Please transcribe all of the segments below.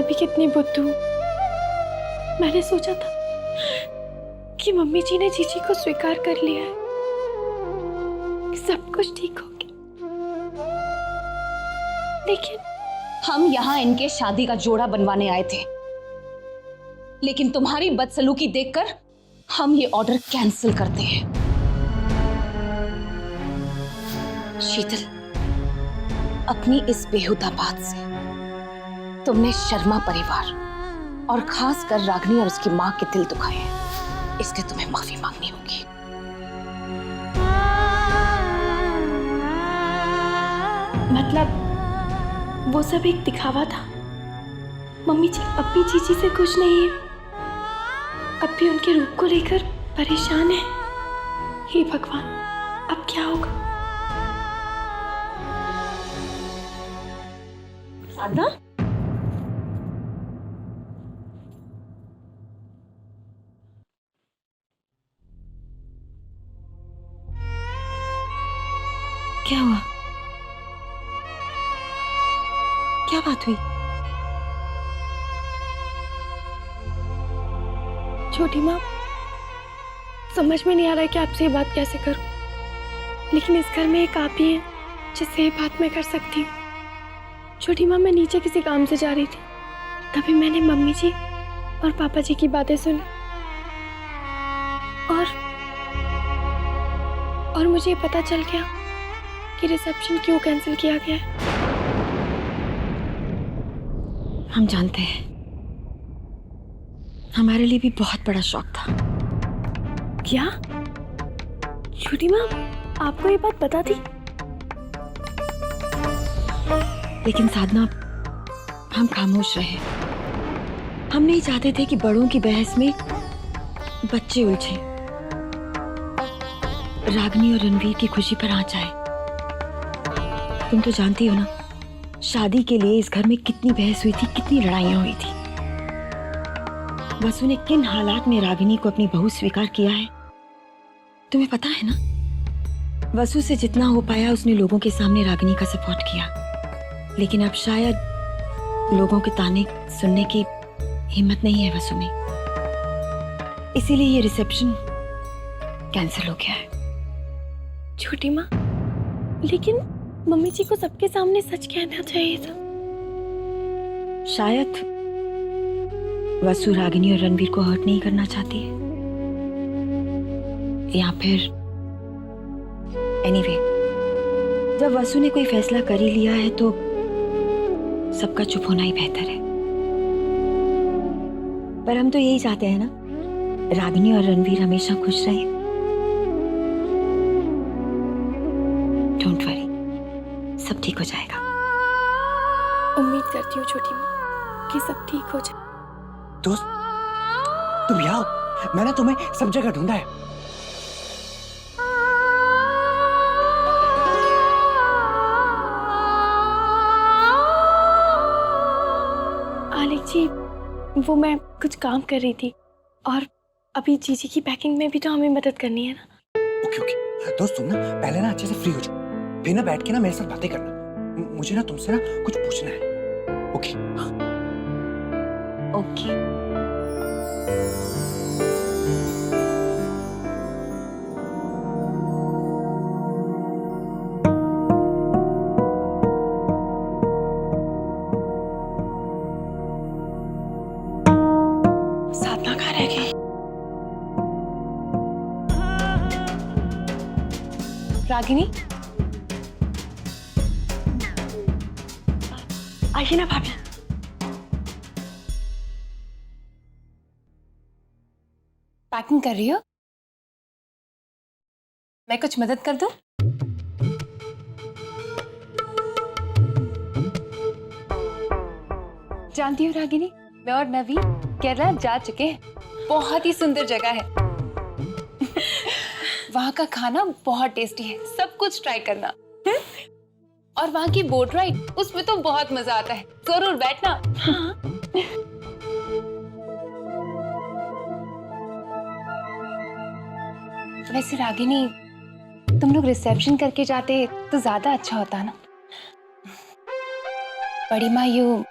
भी कितनी बुद्धू हूँ। मैंने सोचा था कि मम्मी जी ने जीजी को स्वीकार कर लिया है, सब कुछ ठीक हो गया। लेकिन हम यहाँ इनके शादी का जोड़ा बनवाने आए थे, लेकिन तुम्हारी बदसलूकी देखकर हम ये ऑर्डर कैंसिल करते हैं। शीतल, अपनी इस बेहुदा बात से तुमने शर्मा परिवार और खासकर रागिनी और उसकी मां के दिल दुखाए हैं, इसलिए तुम्हें माफी मांगनी होगी। मतलब वो सब एक दिखावा था। मम्मी जी अब भी जीजी से खुश नहीं है, अब भी उनके रूप को लेकर परेशान है। हे भगवान, अब क्या होगा? साधना, क्या हुआ? क्या बात हुई? छोटी माँ, समझ में नहीं आ रहा है कि आपसे ये बात कैसे करूं, लेकिन इस घर में एक आप ही हैं जिससे ये बात मैं कर सकती हूँ। छोटी माँ, मैं नीचे किसी काम से जा रही थी, तभी मैंने मम्मी जी और पापा जी की बातें सुनी और मुझे पता चल गया कि रिसेप्शन क्यों कैंसिल किया गया है। हम जानते हैं, हमारे लिए भी बहुत बड़ा शौक था। क्या? छोटी माँ, आपको ये बात पता थी? लेकिन साधना, हम खामोश रहे। हम नहीं चाहते थे कि बड़ों की बहस में बच्चे उलझे, रागिनी और रणवीर की खुशी पर आंच आए। तुम तो जानती हो ना, शादी के लिए इस घर में कितनी बहस हुई थी, कितनी लड़ाइयां हुई थी। वसु ने किन हालात में रागिनी को अपनी बहू स्वीकार किया है, तुम्हें पता है ना। वसु से जितना हो पाया उसने लोगों के सामने रागिनी का सपोर्ट किया, लेकिन अब शायद लोगों के ताने सुनने की हिम्मत नहीं है वसु में, इसीलिए ये रिसेप्शन कैंसिल हो गया है। छोटी माँ, लेकिन मम्मी जी को सबके सामने सच कहना चाहिए था। शायद वसु रागिनी और रणवीर को हर्ट नहीं करना चाहती है, या फिर एनीवे, जब वसु ने कोई फैसला कर ही लिया है तो सबका चुप होना ही बेहतर है। पर हम तो यही चाहते हैं ना, रागिनी और रणवीर हमेशा खुश रहें। डोंट वरी, सब ठीक हो जाएगा। उम्मीद करती हूँ छोटी माँ कि सब ठीक हो जाए। दोस्त, तुम यहाँ हो? मैंने तुम्हें सब जगह ढूंढा है। आलिक जी, वो मैं कुछ काम कर रही थी और अभी जीजी की पैकिंग में भी तो हमें मदद करनी है ना। ओके ओके दोस्त, तुम ना पहले ना अच्छे से फ्री हो जाओ, फिर ना बैठ के ना मेरे साथ बातें करना। मुझे ना तुमसे ना कुछ पूछना है। ओके? हाँ ओके। साधना कहाँ रह गई? रागिनी, आइए ना भाभी। पैकिंग कर रही हो? मैं कुछ मदद कर दूं? जानती हो रागिनी, मैं और नवीन केरला जा चुके हैं। बहुत ही सुंदर जगह है। वहाँ का खाना बहुत टेस्टी है, सब कुछ ट्राई करना। और वहाँ की बोट राइड, उसमें तो बहुत मजा आता है, जरूर बैठना। हाँ। वैसे रागिनी, तुम लोग रिसेप्शन करके जाते तो ज्यादा अच्छा होता ना। बड़ी माँ यूं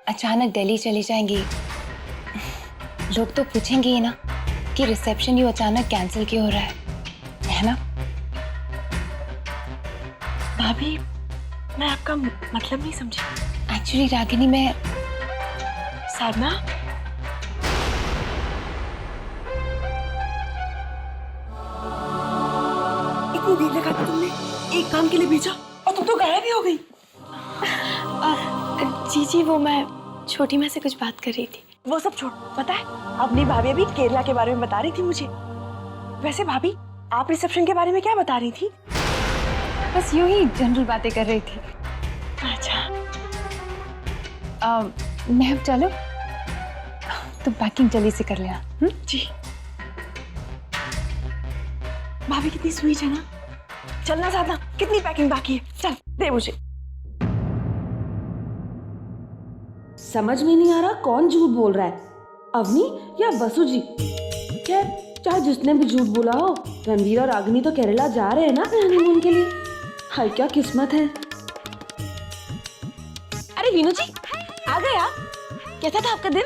अचानक दिल्ली चली जाएंगी, लोग तो पूछेंगे ही ना कि रिसेप्शन यूं अचानक कैंसिल क्यों हो रहा है ना? भाभी, मैं आपका मतलब नहीं समझी। एक्चुअली रागिनी, मैं सरमा, इतनी देर लगा दी तुमने एक काम के लिए भेजा और तुम तो गायब ही हो गई। जी वो मैं छोटी माँ से कुछ बात कर रही थी। वो सब छोड़, पता है अपनी भाभी अभी केरला के बारे में बता रही थी मुझे। वैसे भाभी, आप रिसेप्शन के बारे में क्या बता रही थी? बस यूं ही जनरल बातें कर रही थी। अच्छा, मैं अब चलो, तो पैकिंग जल्दी से कर लेना। जी। भाभी कितनी स्वीट है ना। चलना साधना, कितनी पैकिंग बाकी है? चल दे मुझे। समझ में नहीं आ रहा कौन झूठ बोल रहा है, अवनी या वसु जी। खैर, चाहे जिसने भी झूठ बोला हो, रणवीर और रागिनी तो केरला जा रहे हैं ना हनीमून के लिए। हाय क्या किस्मत है। अरे वीनू जी आ गए आप? कैसा था आपका दिन?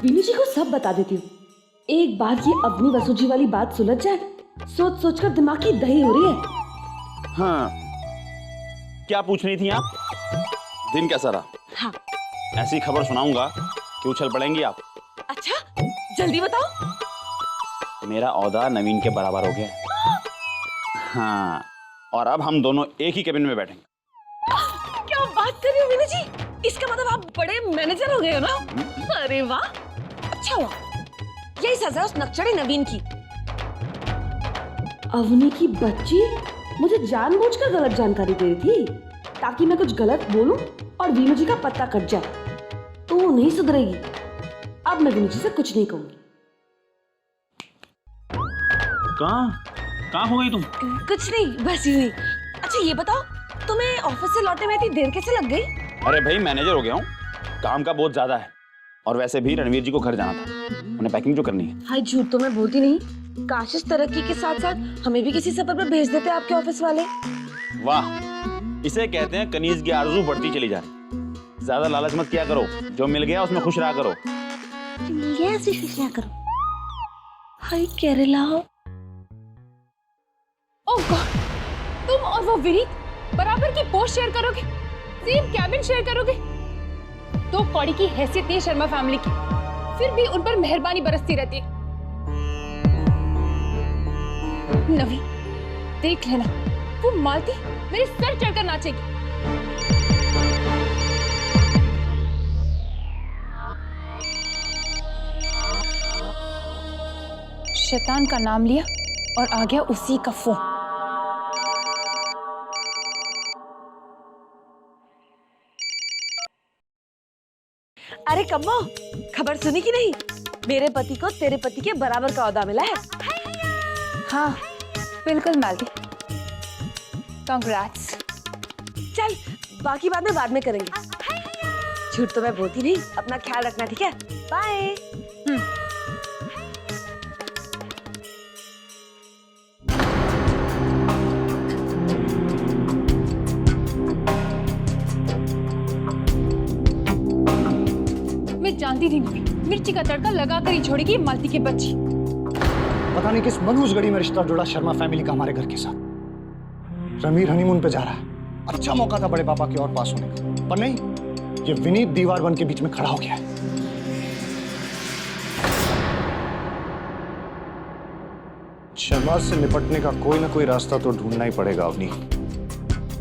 वीनू जी को सब बता देती हूँ। एक बार ये अवनी वसु जी वाली बात सुलझ जाए, सोच सोच कर दिमाग की दही हो रही है। हाँ, क्या पूछ रही थी आप? दिन कैसा रहा? हाँ। ऐसी खबर सुनाऊंगा कि उछल पड़ेंगी आप। अच्छा, जल्दी बताओ। मेरा औहदा नवीन के बराबर हो गया है। हाँ, और अब हम दोनों एक ही कैबिन में बैठेंगे। क्या बात कर रही हो वीनू जी? इसका मतलब आप बड़े मैनेजर हो गए हो ना? अरे वाह, अच्छा हुआ। यही सजा है उस नक्चड़े नवीन की। अवनी की बच्ची मुझे जानबूझकर गलत जानकारी दे रही थी ताकि मैं कुछ गलत बोलूं और वीनू जी का पत्ता कट जाए। तो वो नहीं सुधरेगी। अब मैं वीनू जी से कुछ नहीं कहूंगी। कहाँ हो गई तुम? कुछ नहीं, बस यूं ही। अच्छा ये बताओ, तुम्हें ऑफिस से लौटने में इतनी देर कैसे लग गई? अरे भाई, मैनेजर हो गया हूँ, काम का बहुत ज्यादा है। और वैसे भी रणवीर जी को घर जाना था, उन्हें पैकिंग जो करनी है। हाय, झूठ तो मैं बोलती नहीं। काश इस तरक्की के साथ साथ हमें भी किसी सफर पर भेज देते आपके ऑफिस वाले। वाह, इसे कहते हैं कनीज की आरज़ू बढ़ती चली जा रही। ज्यादा लालच मत किया करो, जो मिल गया उसमें खुश रहा करो। ये ऐसी खुश ना करो। हाय केरला। ओह गॉड, तुम और वो विनीत बराबर की पोस्ट शेयर करोगे, सेम कैबिन शेयर करोगे। तो कौड़ी की हैसियत नहीं शर्मा फैमिली की, फिर भी उन पर मेहरबानी बरसती रहती है। नवी, देख लेना, वो मालती मेरे सर चढ़कर नाचेगी। शैतान का नाम लिया और आ गया उसी का फोन। अरे कम्मो, खबर सुनी कि नहीं? मेरे पति को तेरे पति के बराबर का ओहदा मिला है। हाँ बिल्कुल मालती, कांग्रेट्स। चल, बाकी बात में बाद में करेंगे। झूठ तो मैं बोलती नहीं। अपना ख्याल रखना, ठीक है? बाय। मैं जानती थी मिर्ची का तड़का लगा कर ही छोड़ेगी मालती की बच्ची। पता नहीं किस मनहूस घड़ी में रिश्ता जुड़ा शर्मा फैमिली का हमारे घर के साथ। रणवीर हनीमून पे जा रहा है। अच्छा मौका था बड़े पापा के और पास होने का, पर नहीं, ये विनीत दीवार बन के बीच में खड़ा हो गया है। शर्मा से निपटने का कोई ना कोई रास्ता तो ढूंढना ही पड़ेगा अवनी।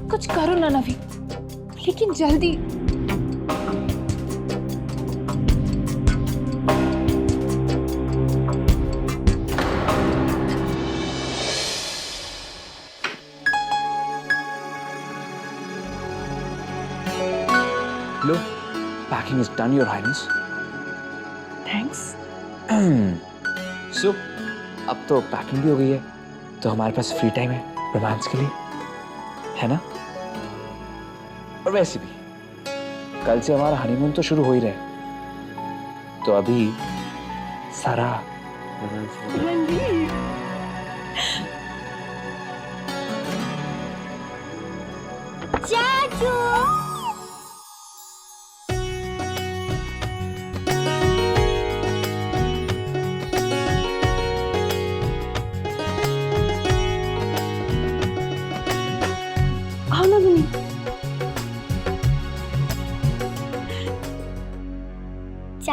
कुछ करो ना नवी, लेकिन जल्दी। लो, packing is done your highness. Thanks. So अब तो पैकिंग भी हो गई है, तो हमारे पास फ्री टाइम है रोमांस के लिए, है ना? और वैसे भी कल से हमारा हनीमून तो शुरू हो ही रहा है, तो अभी सारा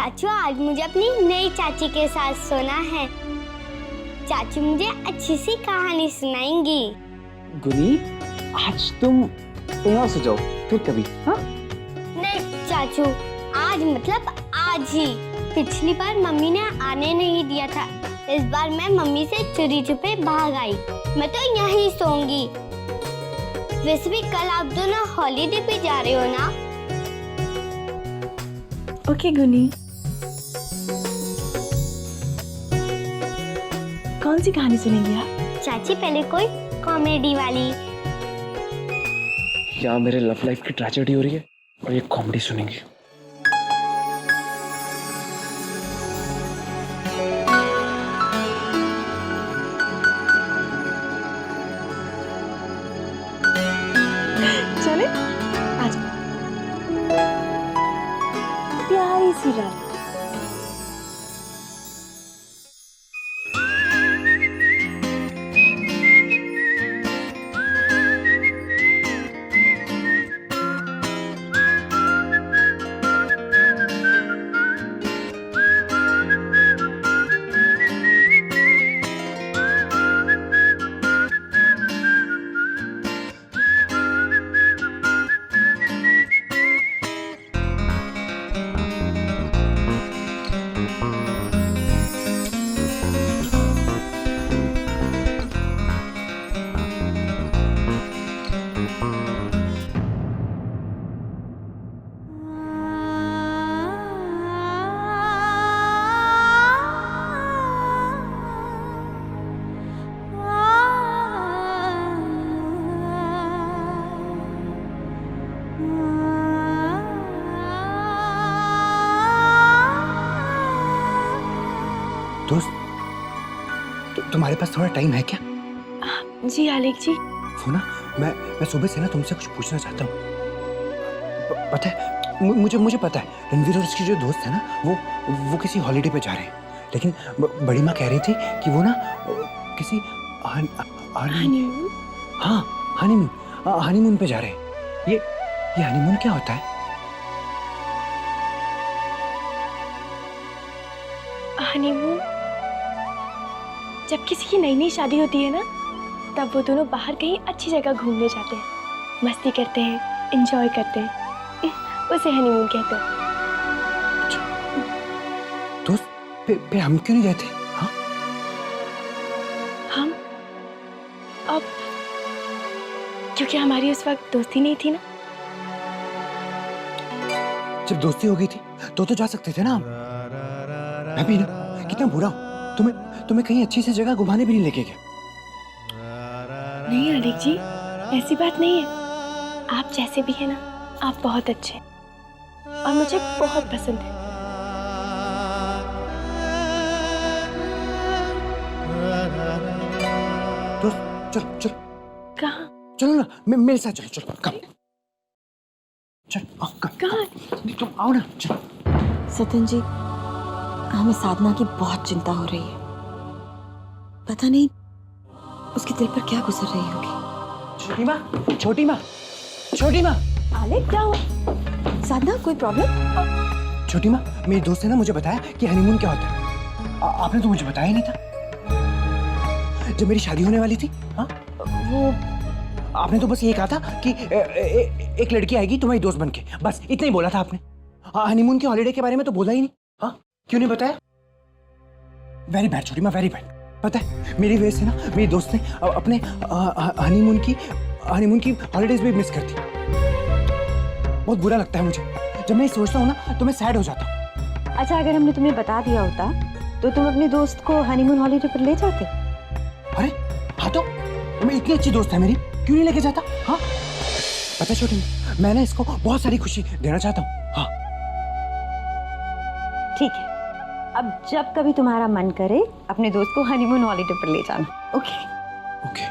चाचू आज मुझे अपनी नई चाची के साथ सोना है। चाचू मुझे अच्छी सी कहानी सुनाएंगी। गुनी, आज तुम कहीं और सो जाओ, फिर कभी। हाँ? नहीं चाचू, आज मतलब आज ही। पिछली बार मम्मी ने आने नहीं दिया था, इस बार मैं मम्मी से चोरी छुपे भाग आई। मैं तो यहीं सोऊंगी। वैसे भी कल आप दोनों हॉलीडे पे जा रहे हो ना? ओके गुनी। कौन सी कहानी सुनेंगी आप? चाची पहले कोई कॉमेडी वाली। यहाँ मेरे लव लाइफ की ट्रेजेडी हो रही है और ये कॉमेडी सुनेंगी। चले आज प्यारी सी रात। दोस्त, तुम्हारे पास थोड़ा टाइम है क्या? जी आलेख जी। सोना, मैं सुबह से ना तुमसे कुछ पूछना चाहता हूँ। पता है, मुझे पता है रणवीर और उसकी जो दोस्त है ना, वो किसी हॉलीडे पे जा रहे हैं। लेकिन बड़ी माँ कह रही थी कि वो ना किसी हनीमून? हाँ, हनीमून पे जा रहे हैं। ये हनीमून क्या होता है? हनीमून जब किसी की नई नई शादी होती है ना, तब वो दोनों बाहर कहीं अच्छी जगह घूमने जाते हैं, मस्ती करते हैं, एंजॉय करते हैं। उसे हनीमून कहते हैं। दोस्त, फिर हम क्यों नहीं जाते? हाँ? हम अब क्योंकि हमारी उस वक्त दोस्ती नहीं थी ना। जब दोस्ती हो गई थी तो जा सकते थे ना हम। मैं भी ना कितना बुरा हूँ, तुम्हें कहीं अच्छी सी जगह घुमाने भी नहीं लेके गया। नहीं आलेख जी, ऐसी बात नहीं है। आप जैसे भी हैं ना, आप बहुत अच्छे हैं और मुझे बहुत पसंद है। दोस्त, चलो कहाँ? चलो ना, मेरे साथ चलो कम। चल कहाँ? तुम आओ ना, चलो। सतन जी, हमें साधना की बहुत चिंता हो रही है। पता नहीं उसके दिल पर क्या गुजर रही होगी। छोटी माँ। आलेख, क्या हुआ? साधना, कोई प्रॉब्लम? छोटी माँ, मेरी दोस्त ने ना मुझे बताया कि हनीमून क्या होता है। आपने तो मुझे बताया ही नहीं था जब मेरी शादी होने वाली थी। हाँ, वो आपने तो बस ये कहा था कि एक लड़की आएगी तुम्हारी दोस्त बनके, बस इतना ही बोला था आपने। हनीमून के हॉलीडे के बारे में तो बोला ही नहीं। हाँ, क्यों नहीं बताया? वेरी बैड छोटी माँ, वेरी बैड। पता है, मेरी वजह से ना मेरी दोस्त ने अपने हनीमून की हॉलीडेज भी मिस कर दी। बहुत बुरा लगता है मुझे, जब मैं सोचता हूँ ना तो मैं सैड हो जाता हूँ। अच्छा, अगर हमने तुम्हें बता दिया होता तो तुम अपनी दोस्त को हनीमून हॉलीडे पर ले जाते? अरे हाँ, तो मैं इतनी अच्छी दोस्त है मेरी, क्यों नहीं लेके जाता? हाँ, पता है छोटी माँ, मैं ना इसको बहुत सारी खुशी देना चाहता हूँ। हाँ ठीक है, अब जब कभी तुम्हारा मन करे अपने दोस्त को हनीमून हॉलीडे पर ले जाना। ओके? ओके।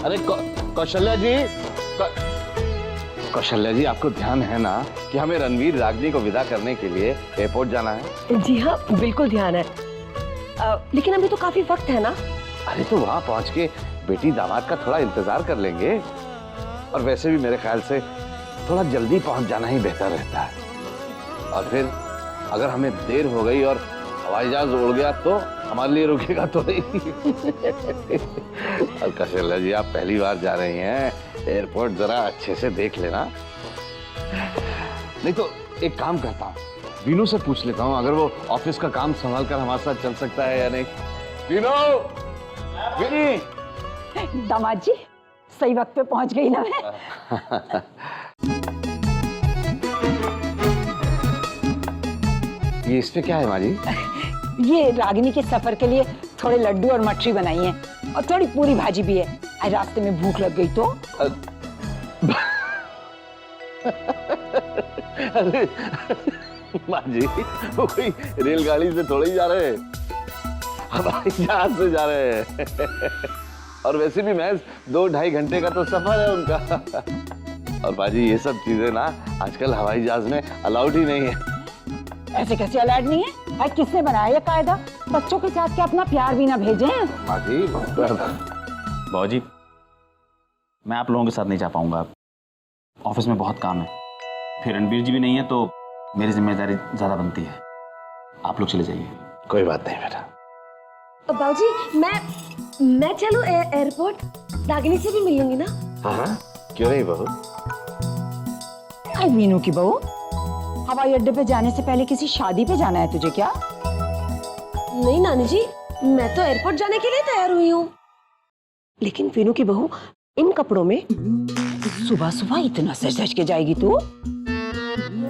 अरे कौशल्या जी, कौशल्या जी, आपको ध्यान है ना कि हमें रणवीर रागनी को विदा करने के लिए एयरपोर्ट जाना है? जी हाँ, बिल्कुल ध्यान है। लेकिन अभी तो काफी वक्त है ना। अरे तो वहां पहुंच के बेटी दामाद का थोड़ा इंतजार कर लेंगे। और वैसे भी मेरे ख्याल से थोड़ा जल्दी पहुंच जाना ही बेहतर रहता है। और फिर अगर हमें देर हो गई और हवाई जहाज उड़ गया तो हमारे लिए रुकेगा तो नहीं। और कौशल्या जी, आप पहली बार जा रही हैं, एयरपोर्ट जरा अच्छे से देख लेना। नहीं तो एक काम करता हूँ, वीनू से पूछ लेता हूँ अगर वो ऑफिस का काम संभाल कर हमारे साथ चल सकता है या नहीं। वीनू, विनी। दामाद जी सही वक्त पे पहुंच गई ना मैं। ये इस पे क्या है माँ जी? ये रागिनी के सफर के लिए थोड़े लड्डू और मठरी बनाई है और थोड़ी पूरी भाजी भी है। आज रास्ते में भूख लग गई तो। अरे माँ जी, वो कोई रेलगाड़ी से थोड़ी जा रहे हैं, हवाई जहाज से जा रहे हैं। और वैसे भी महज 2-2.5 घंटे का तो सफर है उनका। और बाजी, ये सब चीजें ना आजकल हवाई जहाज में अलाउड ही नहीं है। ऐसे कैसे अलाउड नहीं है? भाई किसने बनाया ये कायदा? बच्चों के साथ क्या अपना प्यार भी ना भेजें? बाजी, बाबूजी, मैं आप लोगों के साथ नहीं जा पाऊंगा, ऑफिस में बहुत काम है। फिर रणबीर जी भी नहीं है तो मेरी जिम्मेदारी ज्यादा बनती है। आप लोग चले जाइए। कोई बात नहीं बेटा। बाबूजी, मैं चलूं एयरपोर्ट? रागिनी से भी मिल लूंगी ना? हाँ, क्यों नहीं बहू। आई वीनू की बहू, हवाई अड्डे पे जाने से पहले किसी शादी पे जाना है तुझे क्या? नहीं नानी जी, मैं तो एयरपोर्ट जाने के लिए तैयार हुई हूँ। लेकिन वीनू की बहू इन कपड़ों में सुबह सुबह इतना सज धज के जाएगी तू?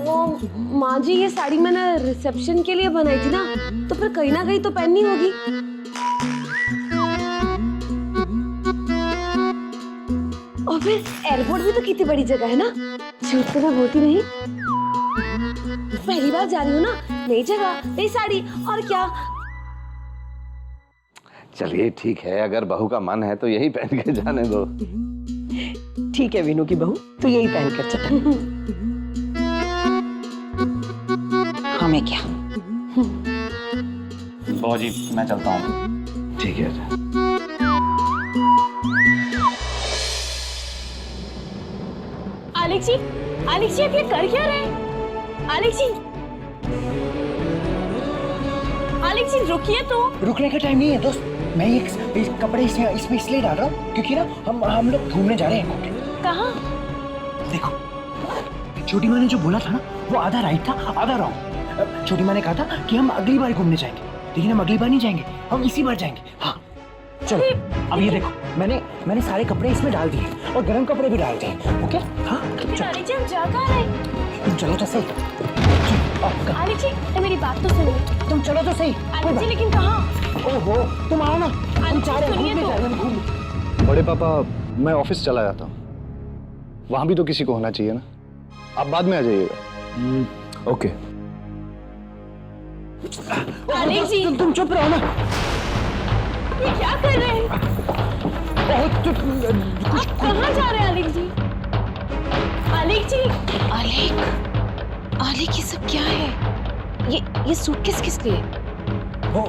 वो माँ जी, ये साड़ी मैंने रिसेप्शन के लिए बनाई थी ना, तो फिर कहीं ना कहीं तो पहननी होगी। और फिर एयरपोर्ट भी तो कितनी बड़ी जगह है ना, झूठ तो मैं बोलती नहीं। पहली बार जा रही हूँ ना, नई जगह, नई साड़ी, और क्या। चलिए ठीक है, अगर बहू का मन है तो यही पहन के जाने दो। ठीक है वीनू की बहू, तू यही पहन कर चल। हमें क्या? बाबूजी, मैं चलता हूँ। ठीक है। आलेख जी, आप ये कर क्या रहे हैं? आलेख जी रुकिए तो। रुकने का टाइम नहीं है दोस्त। मैं ये कपड़े इसमें इसलिए डाल रहा हूँ क्योंकि ना हम लोग घूमने जा रहे हैं। कहाँ? देखो, छोटी माँ ने जो बोला था ना, वो आधा राइट था आधा रॉन्ग। छोटी माँ ने कहा था कि हम अगली बार घूमने जाएंगे, लेकिन हम अगली बार नहीं जाएंगे, हम इसी बार जाएंगे। हाँ चलो, अब ये देखो, मैंने सारे कपड़े इसमें डाल दिए और गर्म कपड़े भी डाल दिए। ओके? हाँ आलेख जी, हम जा कहाँ रहे हैं? तुम चलो तो सही। आलेख जी, मेरी बात तो सुनिए। तुम चलो तो सही। आलेख जी, लेकिन कहाँ? ओहो, तुम आओ ना, हम जा रहे हैं। बड़े पापा, मैं ऑफिस चला जाता हूँ, वहां भी तो किसी को होना चाहिए ना। आप बाद में आ जाइएगा। ओके। आलेख जी, तुम चुप रहो ना। ये क्या कर रहे हैं? आप कहाँ जा रहे हैं आलेख जी? आलेख जी, आलेख, ये सब क्या है? ये सूटकेस किस लिए? ओ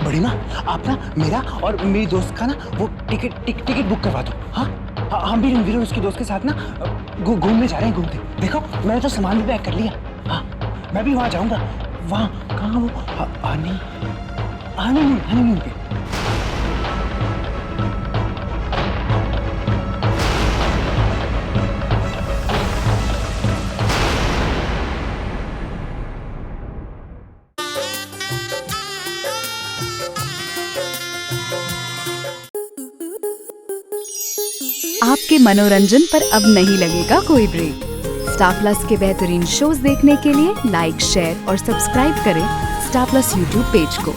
बड़ी माँ, आप ना मेरा और मेरी दोस्त का ना वो टिकट बुक करवा दो। हाँ, हम भी रणवीर और उसकी दोस्त के साथ ना घूमने जा रहे हैं। घूमते देखो, मैंने तो सामान भी पैक कर लिया। हाँ, मैं भी वहाँ जाऊँगा। वहाँ कहाँ वो हनीमून पे। आपके मनोरंजन पर अब नहीं लगेगा कोई ब्रेक। स्टार प्लस के बेहतरीन शोज देखने के लिए लाइक, शेयर और सब्सक्राइब करें स्टार प्लस यूट्यूब पेज को।